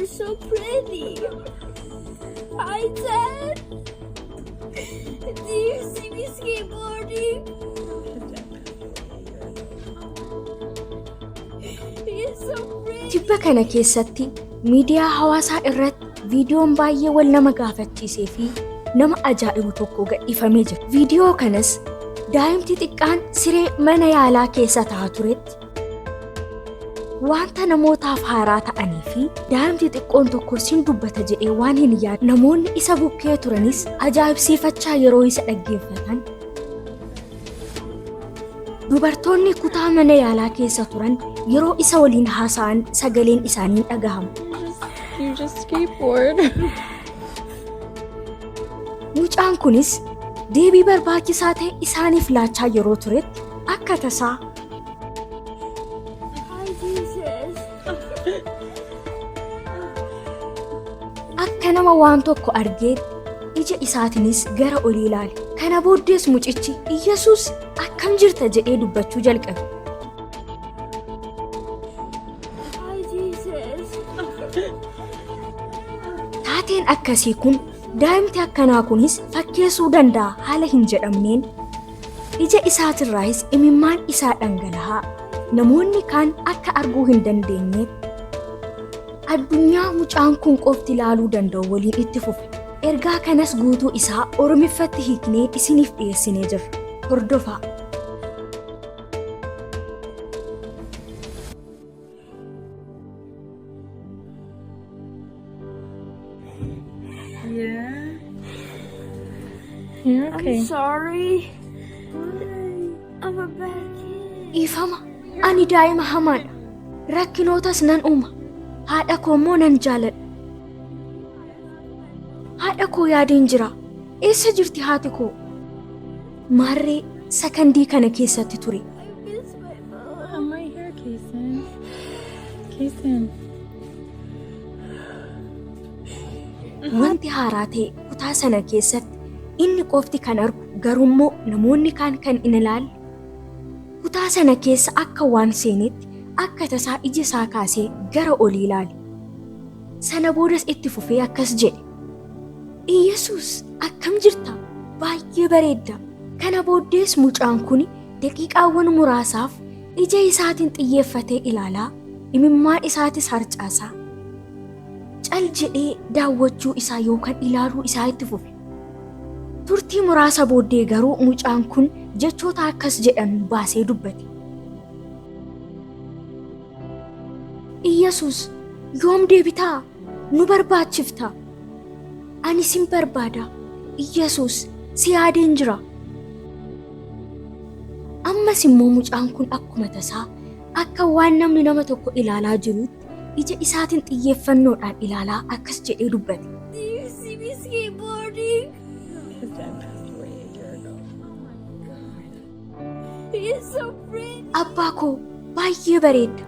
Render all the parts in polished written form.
so pretty. Hi, Dad. Do you see me skateboarding? He's so pretty. Tibba kana keessatti miidiyaa hawaasaa irratti viidiyoon baay'ee wal nama gaafachiisee fi nama ajaa'ibu tokko gadhiifamee jira. Viidiyoo kanas daa'imti xiqqaan siree mana yaalaa keessa taa'aa turetti wanta namootaaf haaraa ta'anii fi daa'imti xiqqoon tokko siin dubbata jedhee waan hin yaadne namoonni isa bukkee turanis ajaa'ibsiifachaa yeroo isa dhaggeeffatan dubartoonni kutaa mana yaalaa keessa turan yeroo isa waliin haasa'an sagaleen isaanii dhagahamu. You just skateboard. Mucaan kunis deebii barbaachisaa ta'e isaaniif laachaa yeroo turetti akka tasaa Hi, Jesus. akka nama waan tokko argee ija isaatiinis gara olii ilaale. Kana booddees mucichi Iyyesuus akkam jirta jedhee dubbachuu jalqabe. Hi, Jesus. Taateen akkasii kun daa'imti akkanaa kunis fakkeessuu danda'a haala hin jedhamneen ija isaatirraayis imimmaan isaa dhangala'aa namoonni kaan akka arguu hin dandeenyeef addunyaa mucaan kun qofti ilaaluu danda'u waliin itti fufe. Ergaa kanas guutuu isaa Oromiffatti hiiknee isiniif dhiyeessinee jirra. Hordofaa. Yeah. You're okay. I'm sorry. I'm a bad kid. Dhiifama ani daa'ima hamaadha. Rakkinootas nan uuma. Haadha koo immoo nan jaaladha. Haadha koo yaadeen jira. Eessa jirti haati koo? Maarree sakandii kana keessatti ture. I miss my mom. I'm right here, Kaysen. Kaysen. Wanti haaraa ta'e kutaa sana keessatti inni qofti kan argu garuummoo namoonni kaan kan hin ilaalle. Kutaa sana keessa akka waan seenetti akka tasaa ija isaa kaasee gara olii ilaale. Sana boodas itti fufee akkas jedhe. Iyyesuus akkam jirta? Baay'ee bareedda. Kana booddees mucaan kun daqiiqaawwan muraasaaf ija isaatiin xiyyeeffatee ilaalaa imimmaan isaatis harcaasaa. Cal jedhee daawwachuu isaa yookaan ilaaluu isaa itti fufe. Turtii muraasa booddee garuu mucaan kun jechoota akkas jedhan baasee dubbate. Iyyesuus yoom deebitaa? Nu barbaachifta. Ani sin barbaada. Iyyesuus si yaadeen jira. Ammas immoo mucaan kun akkuma tasaa akka waan namni nama tokko ilaalaa jirutti ija isaatiin xiyyeeffannoodhaan ilaalaa akkas jedhee dubbate. Do you see me skateboarding? His dad passed away a year ago. He's so pretty. Abbaa koo baay'ee bareedda.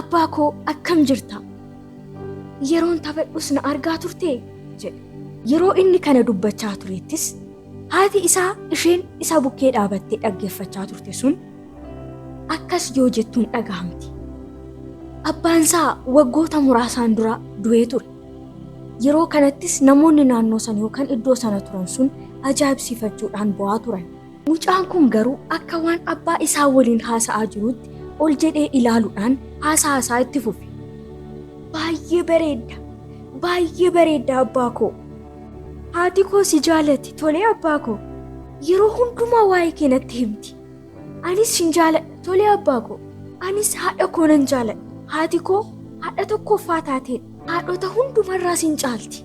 Abbaa koo akkam jirta? Yeroon taphadhus na argaa turtee? jedhe. Yeroo inni kana dubbachaa turettis haati isaa isheen isa bukkee dhaabattee dhaggeeffachaa turte sun akkas yoo jettuun dhagahamti. Abbaan isaa waggoota muraasaan dura du'ee ture. Yeroo kanattis namoonni naannoo sana yookaan iddoo sana turan sun ajaa'ibsiifachuudhaan bo'aa turan. Mucaan kun garuu akka waan abbaa isaa waliin haasa'aa jirutti ol jedhee ilaaluudhaan haasa'aa itti fufe. Baay'ee bareedda. Baay'ee bareedda abbaa koo. Haati koo si jaalatti tolee abbaa koo. Yeroo hundumaa waa'ee kee natti himti. Anis sin jaaladha tolee abbaa koo. Anis haadha koo nan jaaladha. Haati koo haadha tokkoffaa taateedha. Haadhota hundumarraa sin caalti.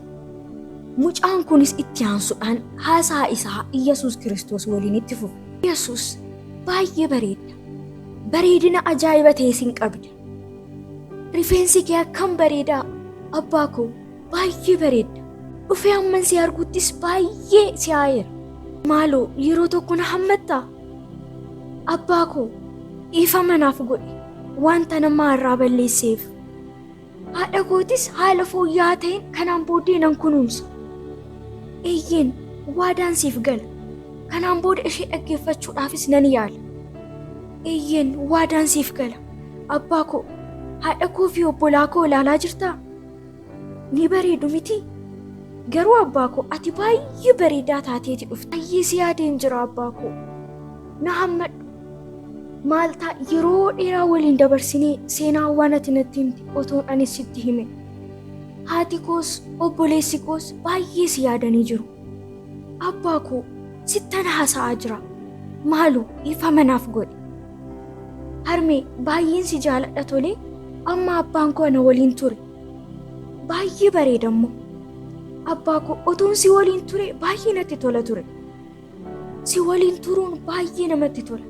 Mucaan kunis itti aansuudhaan haasaa isaa Iyyesuus Kiristoos waliin itti fufe. Iyyesuus baay'ee bareedda. Bareedina ajaa'iba ta'e sin qabda. Rifeensi kee akkam bareedaa abbaa koo baay'ee bareedda. Dhufee hamman si arguttis baay'ee si haayeera. Maaloo yeroo tokko na hammattaa? Abbaa koo dhiifama naaf godhi wanta namaa irraa balleesseef. Haadha kootis haala fooyya'aa ta'een kanaan booddee nan kunuunsa. Eeyyeen waadaan siif gala. Kanaan booda ishee dhaggeeffachuudhaafis nan yaala. Eeyyeen waadaan siif gala. Abbaa koo haadha koo fi obbolaa koo ilaalaa jirtaa? ni bareedu miti. Garuu abbaa koo ati baay'ee bareedaa taateeti dhufte. Baay'ee si yaadeen jira abbaa koo. Na hammadhu. Maal ta'a yeroo dheeraa waliin dabarsinee seenaawwan ati natti himte otoon ani sitti hime. Haati koos obboleessi koos baay'ee si yaadanii jiru. Abbaa koo sittan haasa'aa jira. Maaloo ifa manaaf godhi. Harmee baay'een si jaaladha tole amma abbaan koo ana waliin ture. Baay'ee bareedammoo. Abbaa koo otoon si waliin ture baay'ee natti tola ture. Si waliin turuun baay'ee namatti tola.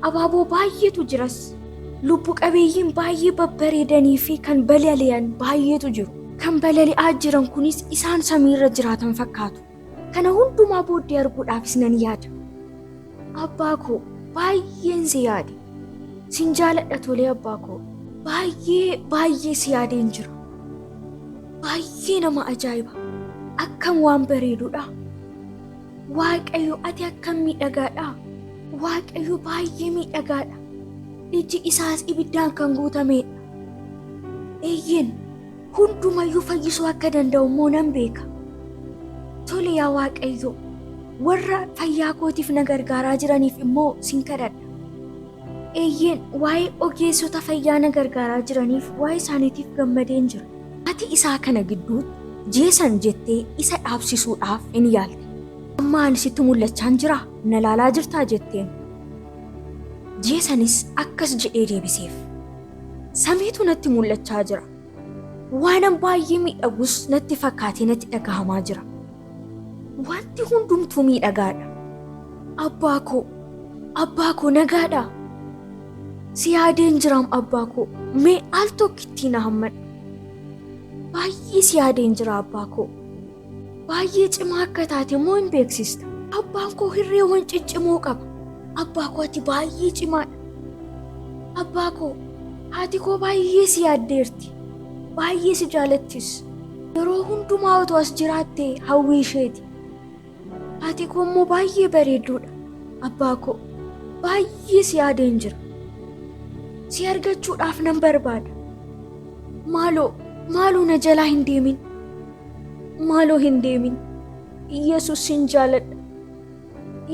Abaaboo baay'eetu jiras. Lubbu qabeeyyiin baay'ee babbareedanii fi kan balali'an baay'eetu jiru. Kan balali'aa jiran kunis isaan samiirra jiraatan fakkaatu. Kana hundumaa booddee arguudhaafis nan yaada. Abbaa koo baay'een si yaade. Sin jaaladha tolee abbaa koo. Baay'ee si yaadeen jira. Baay'ee nama ajaa'iba. Akkam waan bareedudha. Waaqayyo ati akkam miidhagaadha. Waaqayyo baay'ee miidhagaadha. Iji isaas ibiddaan kan guutamedha. Eeyyeen hundumayyuu fayyisuu akka danda'u immoo nan beeka. Tole yaa Waaqayyo warra fayyaa kootiif na gargaaraa jiraniif immoo sin kadhadha. Eeyyeen waa'ee ogeessota fayyaa na gargaaraa jiraniif waa'ee isaaniitiif gammadeen jira. Ati isaa kana gidduutti Jeesan jettee isa dhaabsisuudhaaf in yaalte. Amma ani sitti mul'achaan jira na laalaa jirtaa jetteen. Jeesanis akkas jedhee deebiseef. Samiitu natti mul'achaa jira. Waanan baay'ee miidhagus natti fakkaatee natti dhagahamaa jira. Wanti hundumtuu miidhagaadha. Abbaa koo nagaadha. Si yaadeen jiraam abbaa koo mee al tokkittii na hammadhu. Baay'ee si yaadeen jira abbaa koo. Baay'ee cimaa akka taate immoo hin beeksista. Abbaan koo hirreewwan ciccimoo qaba. Abbaa koo ati baay'ee cimaadha. Abbaa koo haati koo baay'ee si yaaddeerti. Baay'ee si jaalattis. Yeroo hundumaa otoo as jiraattee hawwii isheeti. Haati koo immoo baay'ee bareedduudha. Abbaa koo baay'ee si yaadeen jira. Si argachuudhaaf nan barbaada. Maaloo na jalaa hin deemin. Maaloo hin deemin. Yesus sin jaaladha.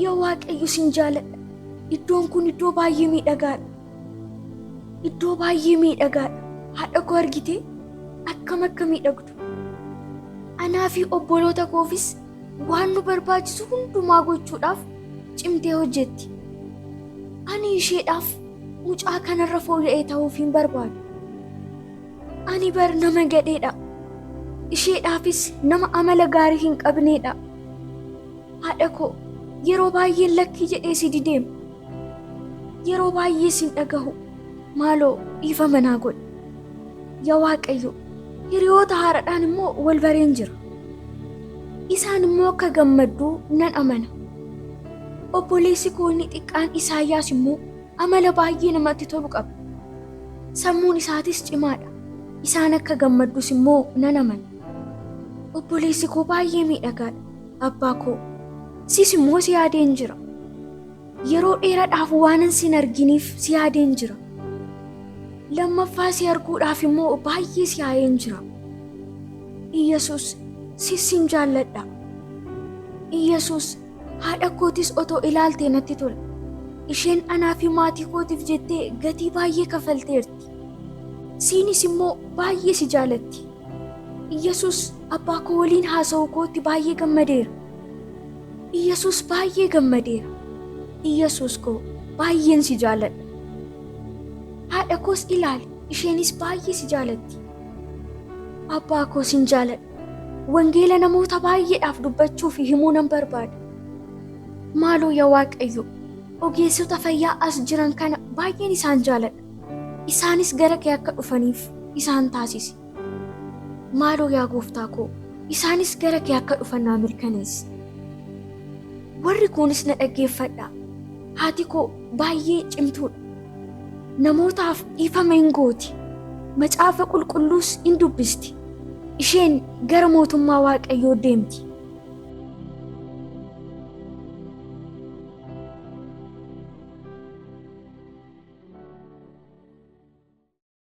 Yaa Waaqayyo sin jaaladha. Iddoon kun iddoo baay'ee miidhagaadha. Iddoo baay'ee miidhagaadha. Haadha koo argitee akkam akka miidhagdu. Anaa fi obboloota koofis waan nu barbaachisu hundumaa gochuudhaaf cimtee hojjetti. Ani isheedhaaf mucaa kanarra fooyya'ee ta'uuf hin barbaadu. Ani bar nama gadheedha. Isheedhaafis nama amala gaarii hin qabneedha. Haadha koo yeroo baay'ee lakkii jedhee si dideema. Yeroo baay'ee sin dhagahu. Maaloo dhiifa manaa godhi. Yaa Waaqayyo hiriyoota haaraadhaan immoo wal bareen jira. Isaan immoo akka gammadduu nan amana. Obboleessi koo inni xiqqaan Isaayyaas immoo amala baay'ee namatti tolu qaba. Sammuun isaatis cimaadha. Isaan akka gammaddus immoo nan amana. Obboleessi koo baay'ee miidhagaadha. Abbaa koo sis immoo si yaadeen jira. Yeroo dheeraadhaaf waanan sin arginiif si yaadeen jira. Lammaffaa si arguudhaaf immoo baay'ee si yaadeen jira. Iyyasuus sin jaalladha. Iyyasuus haadha kootis otoo ilaaltee natti tola. Isheen anaa fi maatii kootiif jettee gatii baay'ee kafalteerti. Siinis immoo baay'ee si jaalatti. Iyyasuus abbaa koo waliin haasa'uu kootti baay'ee gammadeera. Iyyasuus baay'ee gammadeera. Iyyasuus koo baay'een si jaaladha. Haadha koos ilaali isheenis baay'ee si jaalatti. Abbaa koo sin jaaladha. Wangeela namoota baay'eedhaaf dubbachuu fi himuu nan barbaada. Maaloo yaa Waaqayyo ogeessota fayyaa as jiran kana baay'een isaan jaaladha. Isaanis gara kee akka dhufaniif isaan taasisi. Maaloo yaa gooftaa koo isaanis gara kee akka dhufan naa mirkaneessi. Warri kunis na dhaggeeffadhaa. Haati koo baay'ee cimtuudha. Namootaaf dhiifama hin gooti. Macaafa qulqulluus hin dubbisti. Isheen gara mootummaa Waaqayyoo deemti.